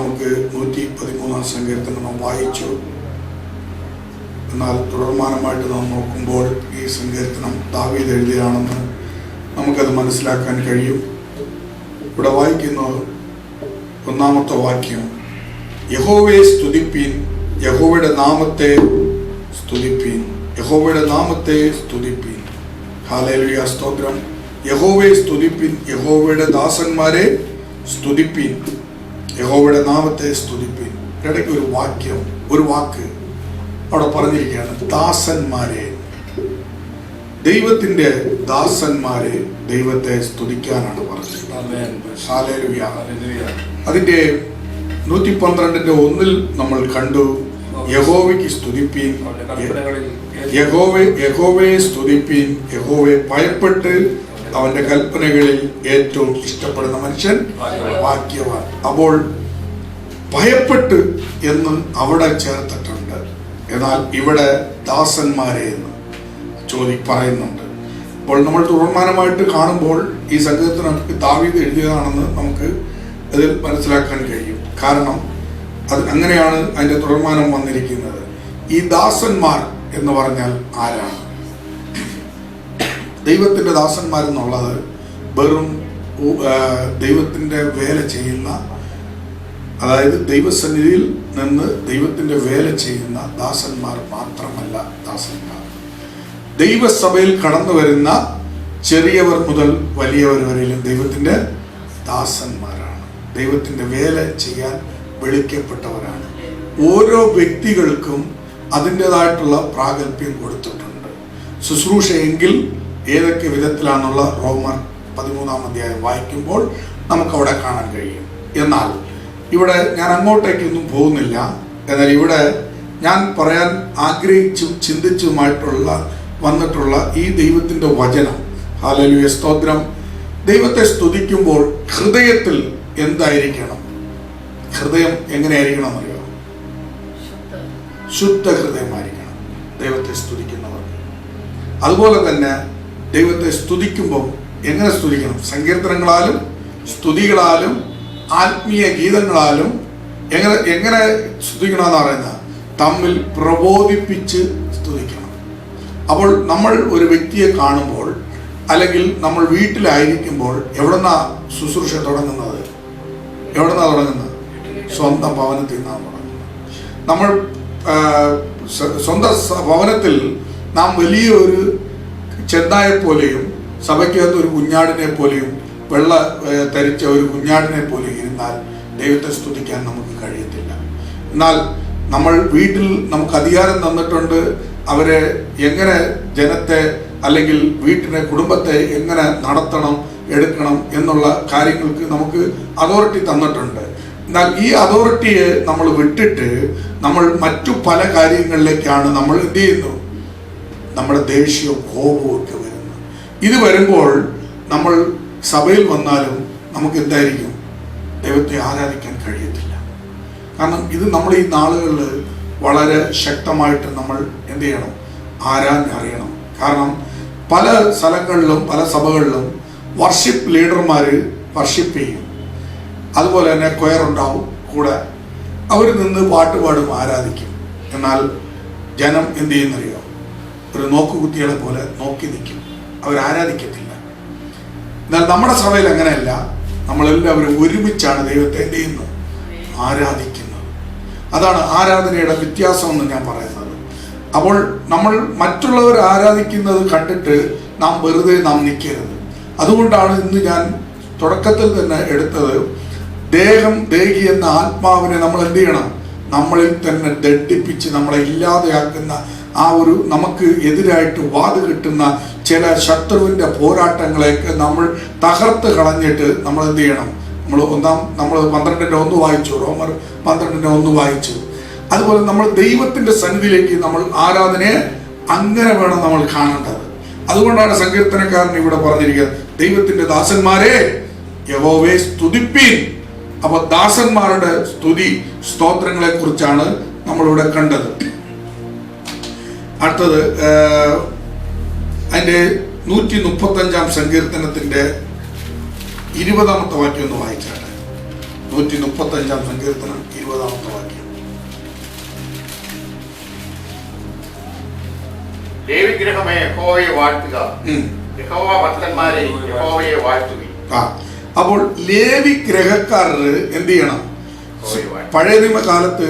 നമുക്ക് 113 സങ്കീർത്തനം നാം വായിച്ചു. എന്നാൽ തുടർമാനമായിട്ട് നാം നോക്കുമ്പോൾ ഈ സങ്കീർത്തനം ദാവീദ് എഴുതിയാണെന്ന് നമുക്കത് മനസ്സിലാക്കാൻ കഴിയും. ഇവിടെ വായിക്കുന്നത് 1-ാമത്തെ വാക്യം, യഹോവയെ സ്തുതിപ്പീൻ, യഹോവയുടെ നാമത്തെ സ്തുതിപ്പീൻ, യഹോവയുടെ നാമത്തെ സ്തുതിപ്പീൻ. ഹല്ലേലൂയ, സ്തോത്രം. യഹോവയെ സ്തുതിപ്പീൻ, യഹോവയുടെ ദാസന്മാരെ സ്തുതിപ്പീൻ, യഹോവയുടെ നാമത്തെ സ്തുതിപ്പീൻ. ഇടയ്ക്ക് ഒരു വാക്ക് അവിടെ പറഞ്ഞിരിക്കുകയാണ്, ദാസന്മാരെ. ദൈവത്തിന്റെ ദാസന്മാരെ ദൈവത്തെ സ്തുതിക്കാനാണ് പറഞ്ഞത്. ഹല്ലേലൂയ. അതിന്റെ 112:1 നമ്മൾ കണ്ടു, യഹോവയ്ക്ക് സ്തുതിപ്പീൻ, യഹോവയെ സ്തുതിപ്പീൻ, യഹോവയെ ഭയപ്പെട്ട് അവന്റെ കൽപ്പനകളിൽ ഏറ്റവും ഇഷ്ടപ്പെടുന്ന മനുഷ്യൻ ഭാഗ്യവാൻ. അപ്പോൾ ഭയപ്പെട്ട് എന്ന് അവിടെ ചേർത്തിട്ടുണ്ട്, എന്നാൽ ഇവിടെ ദാസന്മാരെ എന്ന് പറയുന്നുണ്ട്. അപ്പോൾ നമ്മൾ തുടർമാനമായിട്ട് കാണുമ്പോൾ ഈ സങ്കീർത്തനം ദാവീദ് എഴുതിയതാണെന്ന് നമുക്ക് അതിൽ മനസ്സിലാക്കാൻ കഴിയും. കാരണം അത് അങ്ങനെയാണ് അതിന്റെ തുടർമാനം വന്നിരിക്കുന്നത്. ഈ ദാസന്മാർ എന്ന് പറഞ്ഞാൽ ആരാണ്? ദൈവത്തിന്റെ ദാസന്മാരെന്നുള്ളത് വെറും ദൈവത്തിന്റെ വേല ചെയ്യുന്ന, അതായത് ദൈവസന്നിധിയിൽ നിന്ന് ദൈവത്തിന്റെ വേല ചെയ്യുന്ന ദാസന്മാർ മാത്രമല്ല ദാസന്മാർ. ദൈവസഭയിൽ കടന്നു വരുന്ന ചെറിയവർ മുതൽ വലിയവർ വരെയും ദൈവത്തിന്റെ ദാസന്മാരാണ്. ദൈവത്തിന്റെ വേല ചെയ്യാൻ വിളിക്കപ്പെട്ടവരാണ്. ഓരോ വ്യക്തികൾക്കും അതിൻ്റെതായിട്ടുള്ള പ്രാഗൽഭ്യം കൊടുത്തിട്ടുണ്ട്. ശുശ്രൂഷ എങ്കിൽ ഏതൊക്കെ വിധത്തിലാണെന്നുള്ള റോമർ 13-ാം അധ്യായം വായിക്കുമ്പോൾ നമുക്കവിടെ കാണാൻ കഴിയും. എന്നാൽ ഇവിടെ ഞാൻ അങ്ങോട്ടേക്കൊന്നും പോകുന്നില്ല. എന്നാൽ ഇവിടെ ഞാൻ പറയാൻ ആഗ്രഹിച്ചും ചിന്തിച്ചുമായിട്ടുള്ള വന്നിട്ടുള്ള ഈ ദൈവത്തിന്റെ വചനം, ഹല്ലേലൂയ, സ്തോത്രം. ദൈവത്തെ സ്തുതിക്കുമ്പോൾ ഹൃദയത്തിൽ എന്തായിരിക്കണം? ഹൃദയം എങ്ങനെയായിരിക്കണം എന്നറിയോ? ശുദ്ധ ഹൃദയമായിരിക്കണം ദൈവത്തെ സ്തുതിക്കുന്നവർ. അതുപോലെ തന്നെ ദൈവത്തെ സ്തുതിക്കുമ്പോൾ എങ്ങനെ സ്തുതിക്കണം? സങ്കീർത്തനങ്ങളാലും സ്തുതികളാലും ആത്മീയ ഗീതങ്ങളാലും എങ്ങനെ സ്തുതിക്കണമെന്ന് പറയുന്നത്? തമ്മിൽ പ്രബോധിപ്പിച്ച് സ്തുതിക്കണം. അപ്പോൾ നമ്മൾ ഒരു വ്യക്തിയെ കാണുമ്പോൾ അല്ലെങ്കിൽ നമ്മൾ വീട്ടിലായിരിക്കുമ്പോൾ എവിടെന്നാ ശുശ്രൂഷ തുടങ്ങുന്നത്? എവിടെന്നാ തുടങ്ങുന്നത്? സ്വന്തം ഭവനത്തിൽ നിന്നാണ് തുടങ്ങുന്നത്. നമ്മൾ സ്വന്തം ഭവനത്തിൽ നാം വലിയൊരു ചെന്നായെ പോലെയും സഭയ്ക്കകത്ത് ഒരു കുഞ്ഞാടിനെ പോലെയും വെള്ള ധരിച്ച ഒരു കുഞ്ഞാടിനെ പോലെയും ഇരുന്നാൽ ദൈവത്തെ സ്തുതിക്കാൻ നമുക്ക് കഴിയത്തില്ല. എന്നാൽ നമ്മൾ വീട്ടിൽ നമുക്ക് അധികാരം തന്നിട്ടുണ്ട്, അവരെ എങ്ങനെ ജനത്തെ അല്ലെങ്കിൽ വീട്ടിനെ കുടുംബത്തെ എങ്ങനെ നടത്തണം എടുക്കണം എന്നുള്ള കാര്യങ്ങൾക്ക് നമുക്ക് അതോറിറ്റി തന്നിട്ടുണ്ട്. എന്നാൽ ഈ അതോറിറ്റിയെ നമ്മൾ വിട്ടിട്ട് നമ്മൾ മറ്റു പല കാര്യങ്ങളിലേക്കാണ് നമ്മൾ എന്ത് ചെയ്യുന്നു? നമ്മുടെ ദേഷ്യവും കോപവും ഒക്കെ വരുന്നു. ഇത് വരുമ്പോൾ നമ്മൾ സഭയിൽ വന്നാലും നമുക്ക് എന്തായിരിക്കും? ദൈവത്തെ ആരാധിക്കാൻ കഴിയത്തില്ല. കാരണം ഇത് നമ്മൾ ഈ നാളുകളിൽ വളരെ ശക്തമായിട്ട് നമ്മൾ എന്ത് ചെയ്യണം? അറിയണം. കാരണം പല സ്ഥലങ്ങളിലും പല സഭകളിലും വർഷിപ്പ് ലീഡർമാർ വർഷിപ്പ് ചെയ്യും. അതുപോലെ തന്നെ കൊയർ ഉണ്ടാവും കൂടെ, അവർ നിന്ന് പാട്ടുപാടും ആരാധിക്കും. എന്നാൽ ജനം എന്ത് ചെയ്യുന്നറിയോ? ഒരു നോക്കുകുത്തികളെ പോലെ നോക്കി നിൽക്കും, അവരാരാധിക്കത്തില്ല. എന്നാൽ നമ്മുടെ സഭയിൽ അങ്ങനെയല്ല. നമ്മളെല്ലാവരും ഒരുമിച്ചാണ് ദൈവത്തെ എന്ത് ചെയ്യുന്നത്? ആരാധിക്കുന്നത്. അതാണ് ആരാധനയുടെ വ്യത്യാസം എന്ന് ഞാൻ പറയുന്നത്. അപ്പോൾ നമ്മൾ മറ്റുള്ളവർ ആരാധിക്കുന്നത് കണ്ടിട്ട് നാം വെറുതെ നിൽക്കരുത്. അതുകൊണ്ടാണ് ഇന്ന് ഞാൻ തുടക്കത്തിൽ തന്നെ എടുത്തത്, ദേഹി എന്ന ആത്മാവിനെ നമ്മൾ എന്ത് ചെയ്യണം? നമ്മളിൽ തന്നെ ദണ്ഡിപ്പിച്ച് നമ്മളെ ഇല്ലാതെയാക്കുന്ന ആ ഒരു നമുക്ക് എതിരായിട്ട് വാത് കിട്ടുന്ന ചില ശത്രുവിൻ്റെ പോരാട്ടങ്ങളെയൊക്കെ നമ്മൾ തകർത്ത് കളഞ്ഞിട്ട് നമ്മൾ എന്ത് ചെയ്യണം? നമ്മൾ 12:1 വായിച്ചു, റോമർ 12:1 വായിച്ചു. അതുപോലെ നമ്മൾ ദൈവത്തിന്റെ സന്നിധിയിലേക്ക് നമ്മൾ ആരാധനയെ അങ്ങനെ വേണം നമ്മൾ കാണേണ്ടത്. അതുകൊണ്ടാണ് സങ്കീർത്തനക്കാരൻ ഇവിടെ പറഞ്ഞിരിക്കുന്നത്, ദൈവത്തിന്റെ ദാസന്മാരെ യഹോവയെ സ്തുതിപ്പീൻ. അപ്പൊ ദാസന്മാരുടെ സ്തുതി സ്തോത്രങ്ങളെ കുറിച്ചാണ് നമ്മളിവിടെ കണ്ടത്. അടുത്തത് അതിന്റെ 135-ാം സങ്കീർത്തനത്തിന്റെ 20-ാമത്തെ വാക്യം ഒന്ന് വായിച്ചാട്ടെ. 135 സങ്കീർത്തനം 20-ാമത്തെ വാക്യം. ലേവിഗൃഹമേ യഹോവയെ വാഴ്ത്തുക, യഹോവ ഭക്തന്മാരെ യഹോവയെ വാഴ്ത്തുക. അപ്പോൾ ലേവി ഗ്രഹക്കാരർ എന്ത് ചെയ്യണം? പഴയ നിയമകാലത്ത്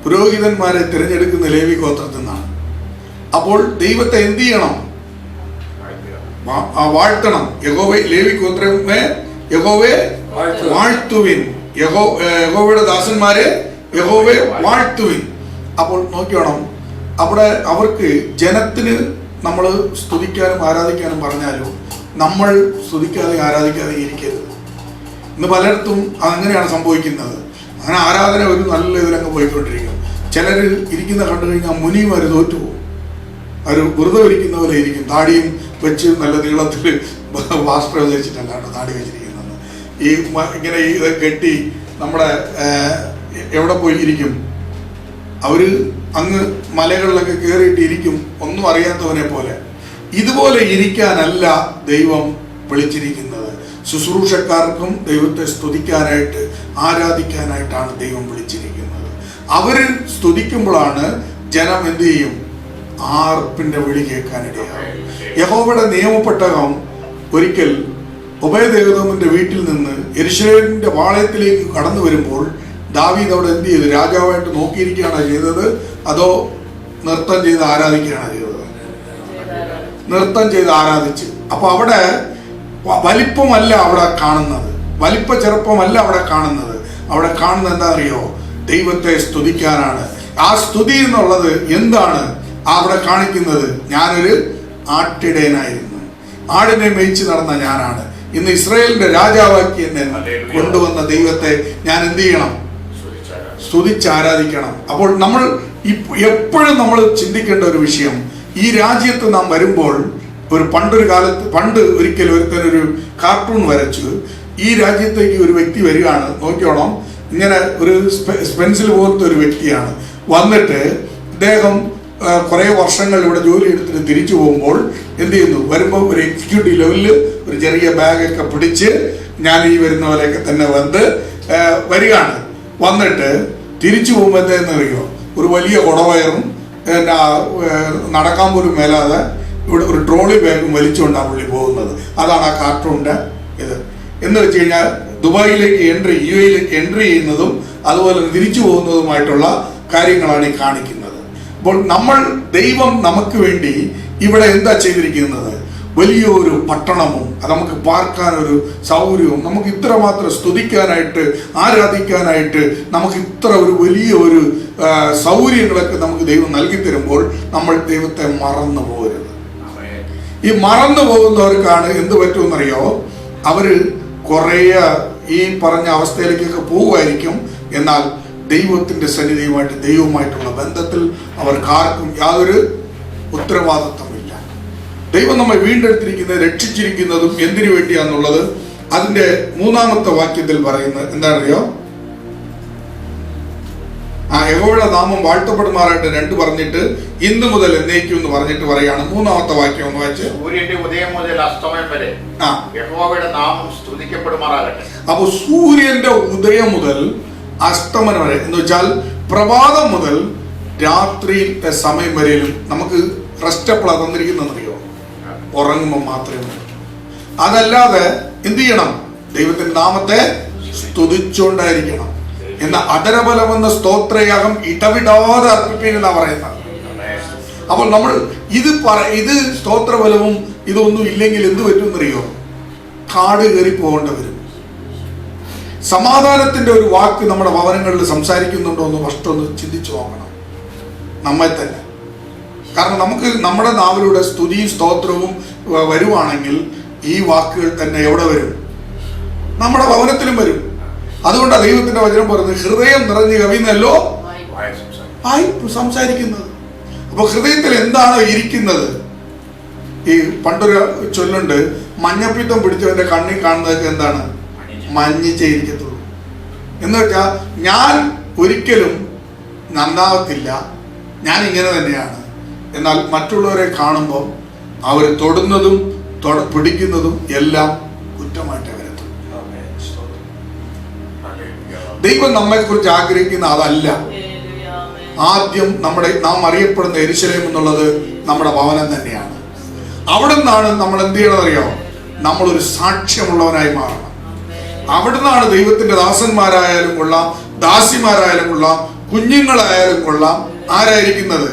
പുരോഹിതന്മാരെ തിരഞ്ഞെടുക്കുന്ന ലേവി ഗോത്രത്തിൽ നിന്നാണ്. അപ്പോൾ ദൈവത്തെ എന്ത് ചെയ്യണം? വാഴ്ത്തണം. യഹോവേ, ലേവി ഗോത്രമേ യഹോവയെ വാഴ്ത്തുവിൻ, യഹോവയുടെ ദാസന്മാരെ യഹോവയെ വാഴ്ത്തുവിൻ. അപ്പോൾ നോക്കിയോണം, അവിടെ അവർക്ക് ജനത്തിന് നമ്മൾ സ്തുതിക്കാനും ആരാധിക്കാനും പറഞ്ഞാലും നമ്മൾ സ്തുതിക്കാതെ ആരാധിക്കാതെ ഇരിക്കരുത്. ഇന്ന് പലയിടത്തും അങ്ങനെയാണ് സംഭവിക്കുന്നത്. അങ്ങനെ ആരാധന ഒരു നല്ല ഇതിലങ്ങ് പോയിക്കൊണ്ടിരിക്കും. ചിലർ ഇരിക്കുന്ന കണ്ടു കഴിഞ്ഞാൽ മുനിമാർ തോറ്റുപോകും. അവർ വ്രതം ഇരിക്കുന്ന പോലെ ഇരിക്കും. താടിയും വെച്ച് നല്ല നീളത്തിൽ വാസ്ത്രം ധരിച്ചിട്ടല്ലാണ്ട് താടി വെച്ചിരിക്കുന്നത്. ഈ ഇങ്ങനെ ഇത് കെട്ടി നമ്മുടെ എവിടെ പോയി ഇരിക്കും? അവര് അങ്ങ് മലകളിലൊക്കെ കയറിയിട്ട് ഇരിക്കും, ഒന്നും അറിയാത്തവനെ പോലെ. ഇതുപോലെ ഇരിക്കാനല്ല ദൈവം വിളിച്ചിരിക്കുന്നത്. ശുശ്രൂഷക്കാർക്കും ദൈവത്തെ സ്തുതിക്കാനായിട്ട് ആരാധിക്കാനായിട്ടാണ് ദൈവം വിളിച്ചിരിക്കുന്നത്. അവര് സ്തുതിക്കുമ്പോഴാണ് ജനം എന്ത് ചെയ്യും? ആർപ്പിന്റെ വിളി കേൾക്കാനിടയാകും. യഹോവയുടെ നിയമപ്പെട്ടകം ഒരിക്കൽ ഒബേദെദോമിന്റെ വീട്ടിൽ നിന്ന് യെരൂശലേമിന്റെ പാളയത്തിലേക്ക് കടന്നു വരുമ്പോൾ ദാവീദ് അവിടെ എന്ത് ചെയ്തു? രാജാവായിട്ട് നോക്കിയിരിക്കുകയാണോ ചെയ്തത്, അതോ നൃത്തം ചെയ്ത് ആരാധിക്കുകയാണോ ചെയ്തത്? നൃത്തം ചെയ്ത് ആരാധിച്ച്. അപ്പൊ അവിടെ വലിപ്പമല്ല അവിടെ കാണുന്നത്, വലിപ്പ ചെറുപ്പമല്ല അവിടെ കാണുന്നത്. അവിടെ കാണുന്നത് എന്താ അറിയോ? ദൈവത്തെ സ്തുതിക്കാനാണ്. ആ സ്തുതി എന്നുള്ളത് എന്താണ് അവിടെ കാണിക്കുന്നത്? ഞാനൊരു ആട്ടിടയനായിരുന്നു, ആടിനെ മേയിച്ച് നടന്ന ഞാനാണ്. ഇന്ന് ഇസ്രായേലിന്റെ രാജാവാക്കി എന്നെ കൊണ്ടുവന്ന ദൈവത്തെ ഞാൻ എന്ത് ചെയ്യണം? സ്തുതിച്ച് ആരാധിക്കണം. അപ്പോൾ നമ്മൾ എപ്പോഴും നമ്മൾ ചിന്തിക്കേണ്ട ഒരു വിഷയം, ഈ രാജ്യത്ത് നാം വരുമ്പോൾ പണ്ട് ഒരിക്കൽ ഒരുത്തനൊരു കാർട്ടൂൺ വരച്ചു. ഈ രാജ്യത്തേക്ക് ഒരു വ്യക്തി വരികയാണ്, നോക്കിയോണം, ഇങ്ങനെ ഒരു പെൻസിൽ പോലത്തെ ഒരു വ്യക്തിയാണ് വന്നിട്ട് ഇദ്ദേഹം കുറെ വർഷങ്ങൾ ഇവിടെ ജോലി എടുത്തിട്ട് തിരിച്ചു പോകുമ്പോൾ എന്ത് ചെയ്യുന്നു? വരുമ്പോൾ ഒരു എക്സിക്യൂട്ടീവ് ലെവലിൽ ഒരു ചെറിയ ബാഗൊക്കെ പിടിച്ച് ഞാൻ ഈ വരുന്ന പോലെയൊക്കെ തന്നെ വരികയാണ്. വന്നിട്ട് തിരിച്ചു പോകുമ്പോഴത്തേന്ന് അറിയോ, ഒരു വലിയ കുടവയറും നടക്കാൻ പോലും മേലാതെ ഇവിടെ ഒരു ട്രോളി ബാഗും വലിച്ചുകൊണ്ടാണ് പുള്ളി പോകുന്നത്. അതാണ് ആ കാർട്ടൂണിന്റെ ഇത്. എന്ന് വെച്ച് കഴിഞ്ഞാൽ ദുബായിലേക്ക് യു എയിലേക്ക് എൻട്രി ചെയ്യുന്നതും അതുപോലെ തിരിച്ചു പോകുന്നതുമായിട്ടുള്ള കാര്യങ്ങളാണ് ഈ കാണിക്കുന്നത്. അപ്പോൾ ദൈവം നമുക്ക് വേണ്ടി ഇവിടെ എന്താ ചെയ്തിരിക്കുന്നത്? വലിയൊരു പട്ടണവും അത് നമുക്ക് പാർക്കാനൊരു സൗകര്യവും നമുക്ക് ഇത്രമാത്രം സ്തുതിക്കാനായിട്ട് ആരാധിക്കാനായിട്ട് നമുക്ക് ഇത്ര ഒരു വലിയ ഒരു സൗകര്യങ്ങളൊക്കെ നമുക്ക് ദൈവം നൽകി തരുമ്പോൾ നമ്മൾ ദൈവത്തെ മറന്നു പോകരുത്. ഈ മറന്നു പോകുന്നവർക്കാണ് എന്ത് പറ്റുമെന്നറിയോ? അവര് കുറേ ഈ പറഞ്ഞ അവസ്ഥയിലേക്കൊക്കെ പോവുമായിരിക്കും. എന്നാൽ ദൈവത്തിന്റെ സന്നിധിയുമായിട്ട് ദൈവവുമായിട്ടുള്ള ബന്ധത്തിൽ അവർക്കാർക്കും യാതൊരു ഉത്തരവാദിത്വമില്ല. ദൈവം നമ്മെ വീണ്ടെടുത്തിരിക്കുന്നത് രക്ഷിച്ചിരിക്കുന്നതും എന്തിനു വേണ്ടിയാന്നുള്ളത് അതിന്റെ 3-ാമത്തെ വാക്യത്തിൽ പറയുന്നത് എന്താണെന്നറിയോ? യഹോവയുടെ നാമം വാഴ്ത്തപ്പെടുമാറായിട്ട് 2 പറഞ്ഞിട്ട് ഇന്ന് മുതൽ എന്നേക്കും എന്ന് പറഞ്ഞിട്ട് പറയാണ്. 3-ാമത്തെ വാക്യം ഒന്ന് വായിച്ച്. സൂര്യന്റെ ഉദയം മുതൽ അസ്തമയം വരെ യഹോവയുടെ നാമം സ്തുതിക്കപ്പെടുമാറാകട്ടെ. അപ്പൊ സൂര്യന്റെ ഉദയം മുതൽ അസ്തമനം വരെ എന്ന് വെച്ചാൽ പ്രഭാതം മുതൽ രാത്രിയിലത്തെ സമയം വരെയും നമുക്ക് റെസ്റ്റ് എപ്പോഴാണ് തന്നിരിക്കുന്നറിയോ? ഉറങ്ങുമ്പോൾ മാത്രമേ. അതല്ലാതെ എന്ത് ചെയ്യണം? ദൈവത്തിന്റെ നാമത്തെ സ്തുതിച്ചുകൊണ്ടായിരിക്കണം. എന്ന അധരബലമെന്ന സ്തോത്രയാഗം ഇടവിടാതെ അർപ്പിപ്പിക്കുന്ന പറയുന്നത്. അപ്പോൾ നമ്മൾ ഇത് സ്തോത്രബലവും ഇതൊന്നും ഇല്ലെങ്കിൽ എന്ത് പറ്റുമെന്നറിയോ? കാട് കയറി പോകേണ്ടി വരും. സമാധാനത്തിന്റെ ഒരു വാക്ക് നമ്മുടെ ഭവനങ്ങളിൽ സംസാരിക്കുന്നുണ്ടോ എന്ന് ഫസ്റ്റ് ഒന്ന് ചിന്തിച്ചു നോക്കണം നമ്മെ തന്നെ. കാരണം നമുക്ക് നമ്മുടെ നാവിലൂടെ സ്തുതിയും സ്തോത്രവും വരുവാണെങ്കിൽ ഈ വാക്കുകൾ തന്നെ എവിടെ വരും? നമ്മുടെ ഭവനത്തിലും വരും. അതുകൊണ്ടാണ് ദൈവത്തിന്റെ വചനം പറയുന്നത്, ഹൃദയം നിറഞ്ഞ് കവിയുന്നല്ലോ ആയി സംസാരിക്കുന്നത്. അപ്പൊ ഹൃദയത്തിൽ എന്താണോ ഇരിക്കുന്നത്? ഈ പണ്ടൊരു ചൊല്ലുണ്ട്, മഞ്ഞപ്പിത്തം പിടിച്ചവന്റെ കണ്ണിൽ കാണുന്നതൊക്കെ എന്താണ്? മഞ്ഞിച്ചേ ഇരിക്കത്തുള്ളൂ. എന്ന് വെച്ചാൽ ഞാൻ ഒരിക്കലും നന്നാവത്തില്ല, ഞാൻ ഇങ്ങനെ തന്നെയാണ്. എന്നാൽ മറ്റുള്ളവരെ കാണുമ്പോൾ അവർ തൊടുന്നതും പിടിക്കുന്നതും എല്ലാം കുറ്റമായിട്ട് വരത്തും. ദൈവം നമ്മെക്കുറിച്ച് ആഗ്രഹിക്കുന്ന അതല്ല. ആദ്യം നാം അറിയപ്പെടുന്ന യെരൂശലേം എന്നുള്ളത് നമ്മുടെ ഭവനം തന്നെയാണ്. അവിടെ നിന്നാണ് നമ്മൾ എന്ത് ചെയ്യണമെന്നറിയോ? നമ്മളൊരു സാക്ഷ്യമുള്ളവനായി മാറണം. അവിടെ നിന്നാണ് ദൈവത്തിന്റെ ദാസന്മാരായാലും കൊള്ളാം, ദാസിമാരായാലും കൊള്ളാം, കുഞ്ഞുങ്ങളായാലും കൊള്ളാം, ആരായിരിക്കുന്നത്?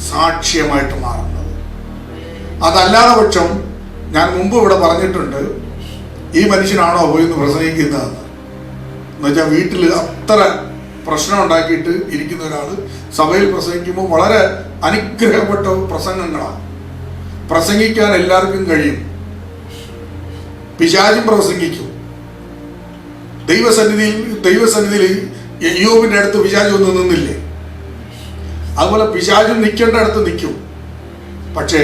സാക്ഷ്യമായിട്ട് മാറുന്നത്. അതല്ലാതെ പക്ഷം, ഞാൻ മുമ്പ് ഇവിടെ പറഞ്ഞിട്ടുണ്ട്, ഈ മനുഷ്യനാണോ പോയി എന്ന് പ്രസംഗിക്കുന്നതെന്ന്. എന്നുവെച്ചാൽ വീട്ടിൽ അത്ര പ്രശ്നം ഉണ്ടാക്കിയിട്ട് ഇരിക്കുന്ന ഒരാൾ സഭയിൽ പ്രസംഗിക്കുമ്പോൾ വളരെ അനുഗ്രഹപ്പെട്ട പ്രസംഗങ്ങളാണ്. പ്രസംഗിക്കാൻ എല്ലാവർക്കും കഴിയും. പിശാചും പ്രസംഗിക്കും. ദൈവസന്നിധിയിൽ യോബിന്റെ അടുത്ത് പിശാച് ഒന്നും നിന്നില്ലേ? അതുപോലെ പിശാചും നിൽക്കേണ്ട അടുത്ത് നിൽക്കും. പക്ഷേ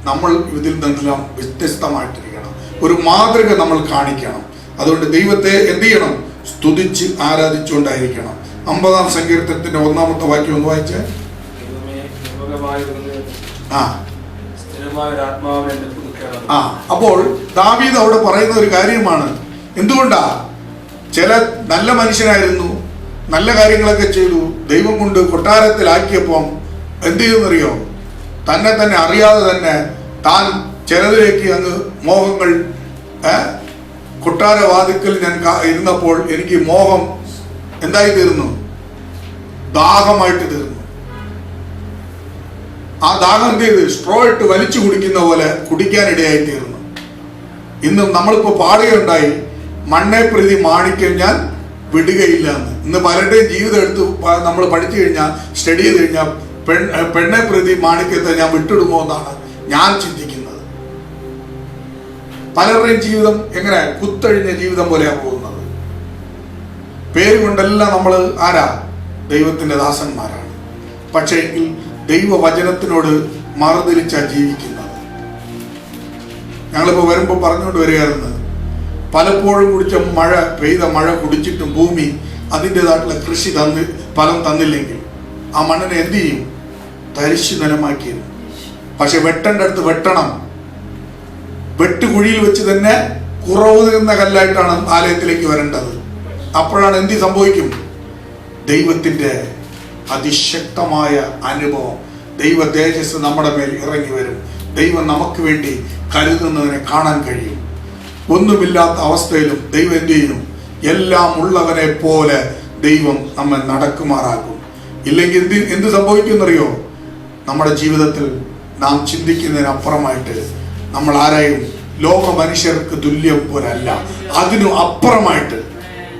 നമ്മൾ ഇതിൽ നിന്നെല്ലാം വ്യത്യസ്തമായിട്ടിരിക്കണം. ഒരു മാതൃക നമ്മൾ കാണിക്കണം. അതുകൊണ്ട് ദൈവത്തെ എന്ത് ചെയ്യണം? സ്തുതിച്ച് ആരാധിച്ചുകൊണ്ടായിരിക്കണം. 50-ാം സങ്കീർത്തനത്തിന്റെ 1-ാമത്തെ വാക്യം ഒന്ന് വായിച്ചേ. അപ്പോൾ ദാവീദ് അവിടെ പറയുന്ന ഒരു കാര്യമാണ്. എന്തുകൊണ്ടാ? ചില നല്ല മനുഷ്യനായിരുന്നു, നല്ല കാര്യങ്ങളൊക്കെ ചെയ്തു, ദൈവം കൊണ്ട് കൊട്ടാരത്തിലാക്കിയപ്പം എന്ത് ചെയ്തെന്നറിയോ? തന്നെ അറിയാതെ തന്നെ താൻ ചിലതിലേക്ക് അങ്ങ് മോഹങ്ങൾ, കൊട്ടാരവാതിക്കൽ ഞാൻ ഇരുന്നപ്പോൾ എനിക്ക് മോഹം എന്തായി തീർന്നു? ദാഹമായിട്ട് തീർന്നു. ആ ദാഹം എന്ത് ചെയ്ത്? സ്ട്രോ ഇട്ട് വലിച്ചു കുടിക്കുന്ന പോലെ കുടിക്കാനിടയായി തീർന്നു. ഇന്ന് നമ്മളിപ്പോ പാടുകയുണ്ടായി, മണ്ണെ പ്രതി മാണിക്യം ഞാൻ വിടുകയില്ല എന്ന്. ഇന്ന് പലരുടെയും ജീവിതം എടുത്ത് നമ്മൾ പഠിച്ചു കഴിഞ്ഞാൽ, സ്റ്റഡി ചെയ്ത് കഴിഞ്ഞാൽ, പെണ്ണെ പ്രതി മാണിക്യത്തെ ഞാൻ വിട്ടിടുമോ എന്നാണ് ഞാൻ ചിന്തിക്കുന്നത്. പലരുടെയും ജീവിതം എങ്ങനെ? കുത്തഴിഞ്ഞ ജീവിതം പോലെയാണ് പോകുന്നത്. പേര് കൊണ്ടെല്ലാം നമ്മൾ ആരാ? ദൈവത്തിന്റെ ദാസന്മാരാണ്. പക്ഷേ ദൈവവചനത്തിനോട് മറുതിരിച്ചാ ജീവിക്കുന്നത്. ഞങ്ങളിപ്പോ വരുമ്പോ പറഞ്ഞുകൊണ്ട് വരികയായിരുന്നു, പലപ്പോഴും പെയ്ത മഴ കുടിച്ചിട്ടും ഭൂമി അതിൻ്റെതായിട്ടുള്ള കൃഷി ഫലം തന്നില്ലെങ്കിൽ ആ മണ്ണിനെ എന്ത് ചെയ്യും? തരിശു നിലമാക്കിയത്. പക്ഷെ വെട്ടേണ്ട അടുത്ത് വെട്ടണം. വെട്ടുകുഴിയിൽ വെച്ച് തന്നെ കുറവ് തീർന്ന കല്ലായിട്ടാണ് ആലയത്തിലേക്ക് വരേണ്ടത്. അപ്പോഴാണ് എന്ത് സംഭവിക്കും? ദൈവത്തിന്റെ അതിശക്തമായ അനുഭവം, ദൈവ തേജസ് നമ്മുടെ മേൽ ഇറങ്ങി വരും. ദൈവം നമുക്ക് വേണ്ടി കരുതുന്നതിനെ കാണാൻ കഴിയും. ഒന്നുമില്ലാത്ത അവസ്ഥയിലും ദൈവം എന്ത് ചെയ്യും? എല്ലാം ഉള്ളവനെ പോലെ ദൈവം നമ്മെ നടക്കുമാറാക്കും. ഇല്ലെങ്കിൽ എന്ത് സംഭവിക്കുമെന്നറിയോ? നമ്മുടെ ജീവിതത്തിൽ നാം ചിന്തിക്കുന്നതിനപ്പുറമായിട്ട് നമ്മൾ ആരെയും ലോക മനുഷ്യർക്ക് തുല്യം പോലല്ല, അതിനു അപ്പുറമായിട്ട്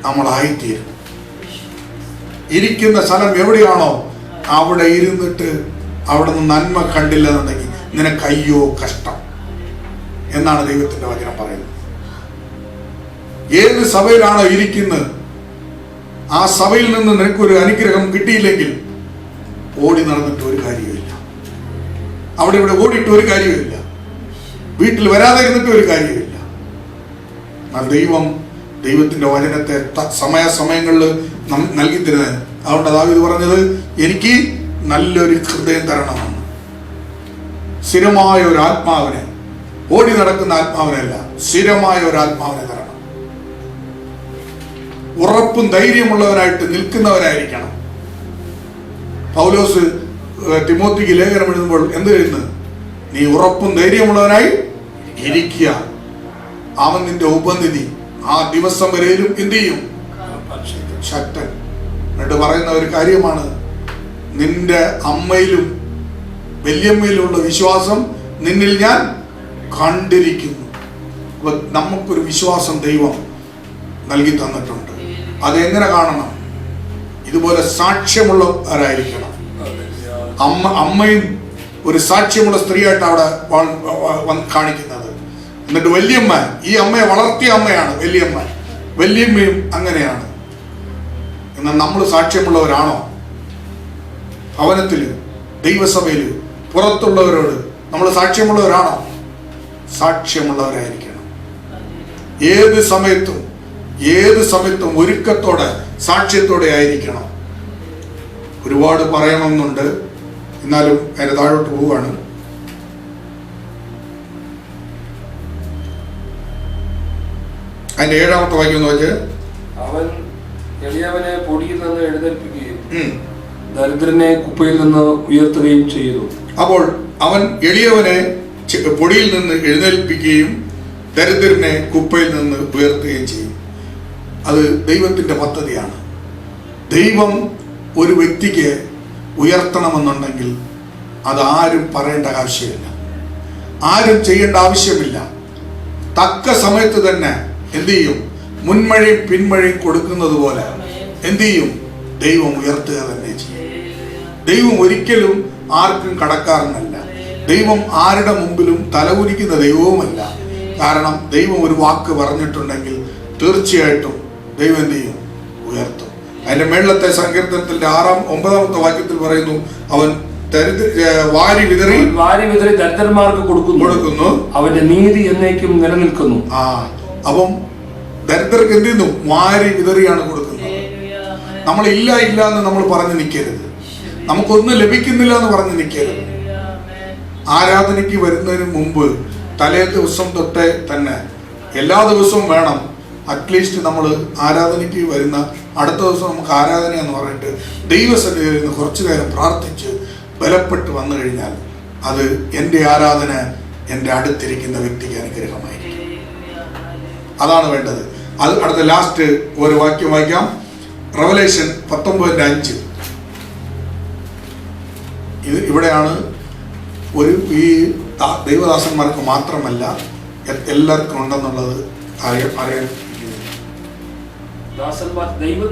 നമ്മളായിത്തീരും. ഇരിക്കുന്ന സ്ഥലം എവിടെയാണോ അവിടെ ഇരുന്നിട്ട് അവിടെ നിന്ന് നന്മ കണ്ടില്ലെന്നുണ്ടെങ്കിൽ നിനക്ക് അയ്യോ കഷ്ടം എന്നാണ് ദൈവത്തിന്റെ വചനം പറയുന്നത്. ഏത് സഭയിലാണോ ഇരിക്കുന്നത്, ആ സഭയിൽ നിന്ന് നിനക്കൊരു അനുഗ്രഹം കിട്ടിയില്ലെങ്കിൽ ഓടി നടന്നിട്ട് ഒരു കാര്യമില്ല. അവിടെ ഇവിടെ ഓടിയിട്ട് ഒരു കാര്യമില്ല. വീട്ടിൽ വരാതെ ഇരുന്നിട്ട് ഒരു കാര്യമില്ല. ദൈവത്തിന്റെ വചനത്തെ സമയാസമയങ്ങളിൽ നൽകി തരുന്നത്. അതുകൊണ്ട് ദാവീദ് പറഞ്ഞത്, എനിക്ക് നല്ലൊരു ഹൃദയം തരണമെന്ന്. സ്ഥിരമായ ഒരു ആത്മാവിനെ, ഓടി നടക്കുന്ന ആത്മാവിനല്ല, സ്ഥിരമായ ഒരു ആത്മാവിനെ തരണം. ഉറപ്പും ധൈര്യമുള്ളവരായിട്ട് നിൽക്കുന്നവരായിരിക്കണം. പൗലോസ് തിമോത്തിക്ക് ലേഖനം എഴുതുമ്പോൾ എന്ത് എഴുതുന്നത്? നീ ഉറപ്പും ധൈര്യമുള്ളവനായി ഇരിക്കുക, അവൻ നിന്റെ ഉപനിധി, ആ ദിവസം വരെയും എന്ത് ചെയ്യും? ശക്തൻ. എന്നിട്ട് പറയുന്ന ഒരു കാര്യമാണ്, നിന്റെ അമ്മയിലും വല്യമ്മയിലുള്ള വിശ്വാസം നിന്നിൽ ഞാൻ കണ്ടിരിക്കുന്നു. അപ്പൊ നമുക്കൊരു വിശ്വാസം ദൈവം നൽകി തന്നിട്ടുണ്ട്. അതെങ്ങനെ കാണണം? ഇതുപോലെ സാക്ഷ്യമുള്ളവരായിരിക്കണം. അമ്മയും ഒരു സാക്ഷ്യമുള്ള സ്ത്രീയായിട്ട് അവിടെ കാണിക്കുന്നത്. എന്നിട്ട് വല്യമ്മ, ഈ അമ്മയെ വളർത്തിയ അമ്മയാണ് വല്യമ്മ. വല്യമ്മയും അങ്ങനെയാണ്. എന്നാൽ നമ്മൾ സാക്ഷ്യമുള്ളവരാണോ? ഭവനത്തില്, ദൈവസഭയില്, പുറത്തുള്ളവരോട് നമ്മൾ സാക്ഷ്യമുള്ളവരാണോ? സാക്ഷ്യമുള്ളവരായിരിക്കണം. ഏത് സമയത്തും ഒരുക്കത്തോടെ, സാക്ഷ്യത്തോടെ ആയിരിക്കണം. ഒരുപാട് പറയണമെന്നുണ്ട്, എന്നാലും അതിന്റെ താഴോട്ട് പോവുകയാണ്. അതിന്റെ 7-ാമത്തെ വാക്യം എന്ന് വെച്ച്, അവൻ എളിയവനെ പൊടിയിൽ നിന്ന് എഴുന്നേൽപ്പിക്കുകയും ദരിദ്രനെ കുപ്പയിൽ നിന്ന് ഉയർത്തുകയും ചെയ്തു. അപ്പോൾ അവൻ എളിയവനെ പൊടിയിൽ നിന്ന് എഴുന്നേൽപ്പിക്കുകയും ദരിദ്രനെ കുപ്പയിൽ നിന്ന് ഉയർത്തുകയും ചെയ്യും. അത് ദൈവത്തിന്റെ പദ്ധതിയാണ്. ദൈവം ഒരു വ്യക്തിക്ക് ഉയർത്തണമെന്നുണ്ടെങ്കിൽ അതാരും പറയേണ്ട ആവശ്യമില്ല, ആരും ചെയ്യേണ്ട ആവശ്യമില്ല. തക്ക സമയത്ത് തന്നെ എന്ത് ചെയ്യും? മുൻമഴയും പിന്മഴയും കൊടുക്കുന്നത് പോലെ എന്ത് ചെയ്യും? ദൈവം ഉയർത്തുക തന്നെ ചെയ്യും. ദൈവം ഒരിക്കലും ആർക്കും കടക്കാരനല്ല. ദൈവം ആരുടെ മുമ്പിലും തലകുനിക്കുന്ന ദൈവവുമല്ല. കാരണം ദൈവം ഒരു വാക്ക് പറഞ്ഞിട്ടുണ്ടെങ്കിൽ തീർച്ചയായിട്ടും ദൈവം എന്ത് ചെയ്യും? ഉയർത്തും. അതിന്റെ മേളത്തെ സങ്കീർത്തനത്തിന്റെ 9-ാമത്തെ വാക്യത്തിൽ പറയുന്നു, അവൻ വാരി വിതറി ദരിദ്രന്മാർക്ക് കൊടുക്കുന്നു, അവന്റെ നീതി എന്നേക്കും നിലനിൽക്കുന്നു. അപ്പം ദരിദ്രർക്ക് എന്ത് ചെയ്യുന്നു? വാരി വിതറിയാണ് കൊടുക്കുന്നത്. നമ്മൾ ഇല്ല എന്ന് നമ്മൾ പറഞ്ഞു നിൽക്കരുത്, നമുക്കൊന്നും ലഭിക്കുന്നില്ല എന്ന് പറഞ്ഞു നിൽക്കരുത്. ആരാധനയ്ക്ക് വരുന്നതിന് മുമ്പ് തലേ ദിവസം തൊട്ടേ തന്നെ എല്ലാ ദിവസവും വേണം അറ്റ്ലീസ്റ്റ് നമ്മൾ ആരാധനയ്ക്ക് വരുന്ന അടുത്ത ദിവസം നമുക്ക് ആരാധന എന്ന് പറഞ്ഞിട്ട് ദൈവസന്നിധിയിൽ നിന്ന് കുറച്ചു നേരം പ്രാർത്ഥിച്ച് ബലപ്പെട്ട് വന്നു കഴിഞ്ഞാൽ അത് എൻ്റെ ആരാധന എൻ്റെ അടുത്തിരിക്കുന്ന വ്യക്തിക്ക് അനുഗ്രഹമായിരിക്കും. അതാണ് വേണ്ടത്. അത് അടുത്ത ലാസ്റ്റ് ഒരു വാക്യം വായിക്കാം. റെവലേഷൻ 19:5. ഇവിടെയാണ് ഈ ദൈവദാസന്മാർക്ക് മാത്രമല്ല എല്ലാവർക്കും ഉണ്ടെന്നുള്ളത് അറിയാൻ.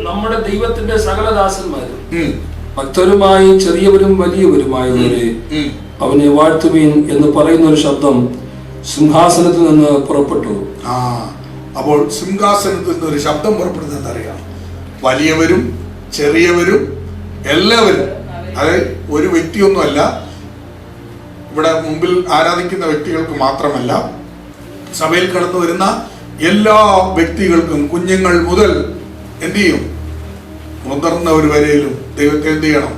നമ്മുടെ ദൈവത്തിന്റെ സകല ദാസന്മാരും ഭക്തരുമായി ചെറിയവരും വലിയവരുമായവരെ അവനെ വാഴ്ത്തുവീൻ എന്ന് പറയുന്ന ഒരു ശബ്ദം സിംഹാസനത്തിൽ നിന്ന് പുറപ്പെട്ടു. അപ്പോൾ സിംഹാസനത്തിൽ നിന്ന് ഒരു ശബ്ദം പുറപ്പെടുന്നത് അറിയാം. വലിയവരും ചെറിയവരും എല്ലാവരും, അതായത് ഒരു വ്യക്തിയൊന്നുമല്ല, ഇവിടെ മുമ്പിൽ ആരാധിക്കുന്ന വ്യക്തികൾക്ക് മാത്രമല്ല, സഭയിൽ കടന്നു വരുന്ന എല്ലാ വ്യക്തികൾക്കും, കുഞ്ഞുങ്ങൾ മുതൽ എന്ത് ചെയ്യും? മുതിർന്നവർ വരെയും ദൈവത്തെ എന്ത് ചെയ്യണം?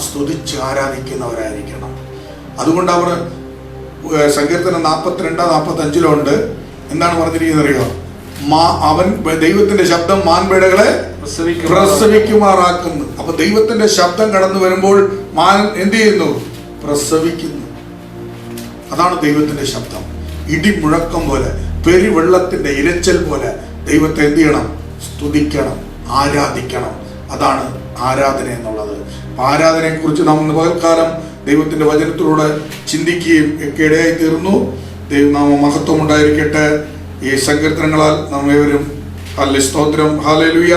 സ്തുതിച്ച് ആരാധിക്കുന്നവരായിരിക്കണം. അതുകൊണ്ട് അവർ സങ്കീർത്തനം 42-45 എന്താണ് പറഞ്ഞിരിക്കുന്നത് അറിയോ? അവൻ ദൈവത്തിന്റെ ശബ്ദം മാൻപേടകളെ പ്രസവിക്കുമാറാക്കുന്നു. അപ്പൊ ദൈവത്തിന്റെ ശബ്ദം കടന്നു വരുമ്പോൾ മാൻ എന്ത് ചെയ്യുന്നു? പ്രസവിക്കുന്നു. അതാണ് ദൈവത്തിന്റെ ശബ്ദം. ഇടിമുഴക്കം പോലെ, പെരുവെള്ളത്തിന്റെ ഇരച്ചൽ പോലെ ദൈവത്തെ എന്ത് ചെയ്യണം? സ്തുതിക്കണം, ആരാധിക്കണം. അതാണ് ആരാധന എന്നുള്ളത്. ആരാധനയെ കുറിച്ച് നാം പകൽക്കാലം ദൈവത്തിന്റെ വചനത്തിലൂടെ ചിന്തിക്കുകയും ഒക്കെ ഇടയായി തീർന്നു. ദൈവനാമ മഹത്വം ഉണ്ടായിരിക്കട്ടെ. ഈ സങ്കീർത്തനങ്ങളാൽ നാം ഏവരും സ്തോത്രം, ഹല്ലേലൂയ,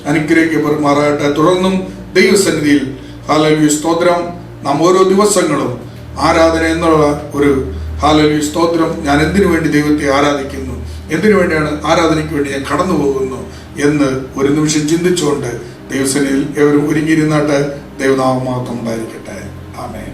അനുഗ്രഹിക്കപ്പെടുമാറാകട്ടെ. തുടർന്നും ദൈവസന്നിധിയിൽ ഹല്ലേലൂയ സ്തോത്രം. നാം ഓരോ ദിവസങ്ങളും ആരാധന എന്നുള്ള ഒരു ഹല്ലേലൂയ സ്തോത്രം, ഞാൻ എന്തിനു വേണ്ടി ദൈവത്തെ ആരാധിക്കുന്നു, എന്തിനു വേണ്ടിയാണ് ആരാധനയ്ക്ക് വേണ്ടി ഞാൻ കടന്നു പോകുന്നു എന്ന് ഒരു നിമിഷം ചിന്തിച്ചുകൊണ്ട് ദൈവസന്നിധിയിൽ ഏവരും ഒരുങ്ങിയിരുന്നാട്ട് ദൈവനാമ മഹത്വം ഉണ്ടായിരിക്കട്ടെ. ആമേൻ.